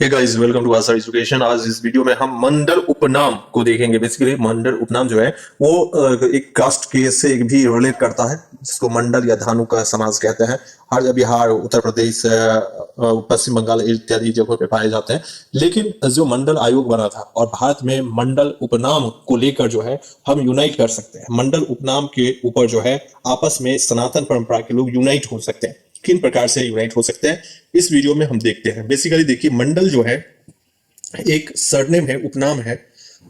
Hey guys, welcome to Aastha education. आज इस video में हम मंडल उपनाम को देखेंगे। बेसिकली मंडल उपनाम जो है वो एक कास्ट के से भी रिलेट करता है, जिसको मंडल या धानु का समाज कहते हैं। हर बिहार, उत्तर प्रदेश, पश्चिम बंगाल इत्यादि जगहों पे पाए जाते हैं। लेकिन जो मंडल आयोग बना था और भारत में मंडल उपनाम को लेकर जो है हम यूनाइट कर सकते हैं। मंडल उपनाम के ऊपर जो है आपस में सनातन परंपरा के लोग यूनाइट हो सकते हैं। किन प्रकार से यूनाइट हो सकते हैं इस वीडियो में हम देखते हैं। बेसिकली देखिए, मंडल जो है एक सरनेम है, उपनाम है,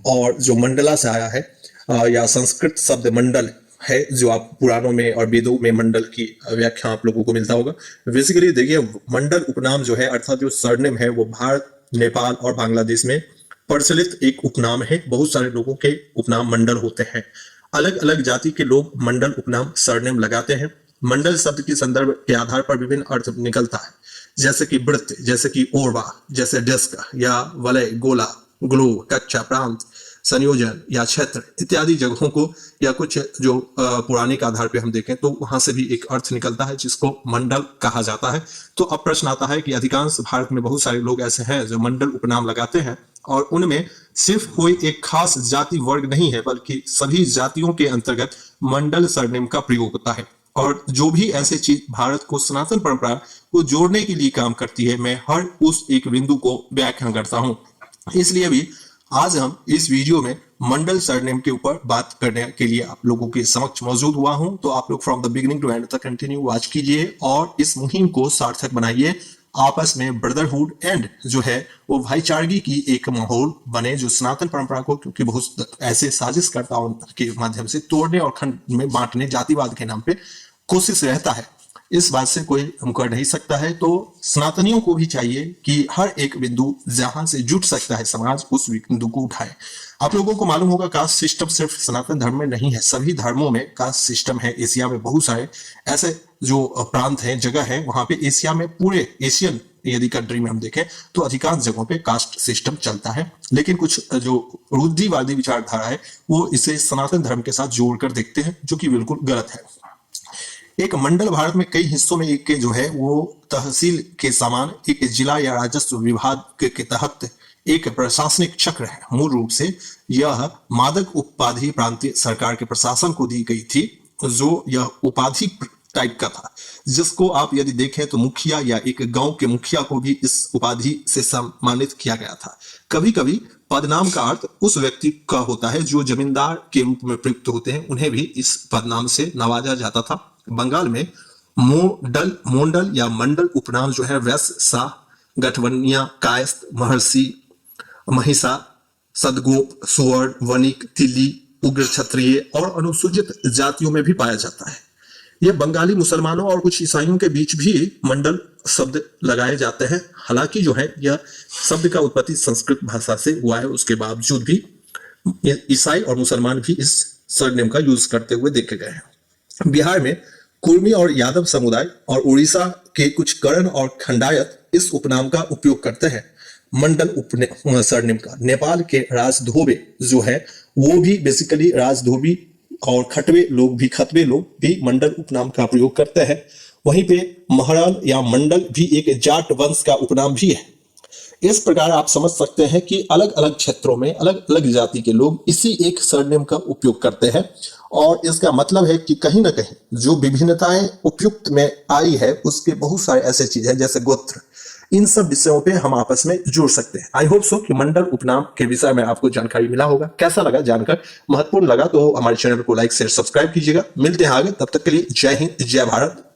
और जो मंडला से आया है या संस्कृत शब्द मंडल है, जो आप पुराणों में और वेदों में मंडल की व्याख्या आप लोगों को मिलता होगा। बेसिकली देखिए, मंडल उपनाम जो है अर्थात जो सरनेम है वो भारत, नेपाल और बांग्लादेश में प्रचलित एक उपनाम है। बहुत सारे लोगों के उपनाम मंडल होते हैं। अलग अलग जाति के लोग मंडल उपनाम सरनेम लगाते हैं। मंडल शब्द के संदर्भ के आधार पर विभिन्न अर्थ निकलता है, जैसे कि वृत्त, जैसे कि ओरवा, जैसे डेस्क या वलय, गोला, ग्लोब, कक्षा, प्रांत, संयोजन या क्षेत्र इत्यादि जगहों को, या कुछ जो पौराणिक आधार पे हम देखें तो वहां से भी एक अर्थ निकलता है जिसको मंडल कहा जाता है। तो अब प्रश्न आता है कि अधिकांश भारत में बहुत सारे लोग ऐसे हैं जो मंडल उपनाम लगाते हैं, और उनमें सिर्फ कोई एक खास जाति वर्ग नहीं है, बल्कि सभी जातियों के अंतर्गत मंडल सरनेम का प्रयोग होता है। और जो भी ऐसे चीज भारत को सनातन परंपरा को जोड़ने के लिए काम करती है, मैं हर उस एक बिंदु को व्याख्या करता हूं। इसलिए भी आज हम इस वीडियो में मंडल सरनेम के ऊपर बात करने के लिए आप लोगों के समक्ष मौजूद हुआ हूं। तो आप लोग from the beginning to end तक कंटिन्यू वॉच कीजिए और इस मुहिम को सार्थक बनाइए। आपस में ब्रदरहुड एंड जो है वो भाईचारगी की एक माहौल बने, जो सनातन परंपरा को, क्योंकि बहुत ऐसे साजिशकर्ताओं के माध्यम से तोड़ने और खंड में बांटने, जातिवाद के नाम पे कोशिश रहता है। इस बात से कोई मुकर नहीं सकता है। तो सनातनियों को भी चाहिए कि हर एक बिंदु जहां से जुट सकता है समाज, उस बिंदु को उठाए। आप लोगों को मालूम होगा, कास्ट सिस्टम सिर्फ सनातन धर्म में नहीं है, सभी धर्मों में कास्ट सिस्टम है। एशिया में बहुत सारे ऐसे जो प्रांत हैं, जगह है, वहां पे एशिया में, पूरे एशियन यदि कंट्री में हम देखें तो अधिकांश जगहों पे कास्ट सिस्टम चलता है। लेकिन कुछ जो रूढ़िवादी विचारधारा है वो इसे सनातन धर्म के साथ जोड़कर देखते हैं, जो कि बिल्कुल गलत है। एक मंडल भारत में कई हिस्सों में एक जो है वो तहसील के समान एक जिला या राजस्व विभाग के तहत एक प्रशासनिक चक्र है। मूल रूप से यह मादक उपाधि प्रांतीय सरकार के प्रशासन को दी गई थी, जो यह उपाधि टाइप का था, जिसको आप यदि देखें तो मुखिया या एक गांव के मुखिया को भी इस उपाधि से सम्मानित किया गया था। कभी कभी पदनाम का अर्थ उस व्यक्ति का होता है जो जमींदार के रूप में प्रयुक्त होते हैं, उन्हें भी इस पदनाम से नवाजा जाता था। बंगाल में मोंडल या मंडल उपनाम जो है वैश्य, शाह, गठवनिया, कायस्थ, महर्षि, महिषा, सदगोप, सुवर्ण, वणिक, तिली, उग्र क्षत्रिय और अनुसूचित जातियों में भी पाया जाता है। यह बंगाली मुसलमानों और कुछ ईसाइयों के बीच भी मंडल शब्द लगाए जाते हैं। हालांकि जो है यह शब्द का उत्पत्ति संस्कृत भाषा से हुआ है, उसके बावजूद भी ईसाई और मुसलमान भी इस सरनेम का यूज करते हुए देखे गए हैं। बिहार में कुर्मी और यादव समुदाय और उड़ीसा के कुछ कर्ण और खंडायत इस उपनाम का उपयोग करते हैं, मंडल सरनेम का। नेपाल के राजधोबे जो है वो भी बेसिकली राजधोबी और खतवे लोग भी मंडल उपनाम का प्रयोग करते हैं। वहीं पे महराल या मंडल भी एक जाट वंश का उपनाम भी है। इस प्रकार आप समझ सकते हैं कि अलग अलग क्षेत्रों में अलग अलग जाति के लोग इसी एक सरनेम का उपयोग करते हैं, और इसका मतलब है कि कहीं ना कहीं जो विभिन्नताएं उपयुक्त में आई है उसके बहुत सारे ऐसे चीज है, जैसे गोत्र, इन सब विषयों पे हम आपस में जुड़ सकते हैं। आई होप सो कि मंडल उपनाम के विषय में आपको जानकारी मिला होगा। कैसा लगा जानकर? महत्वपूर्ण लगा तो हमारे चैनल को लाइक शेयर सब्सक्राइब कीजिएगा। मिलते हैं आगे, तब तक के लिए जय हिंद, जय भारत।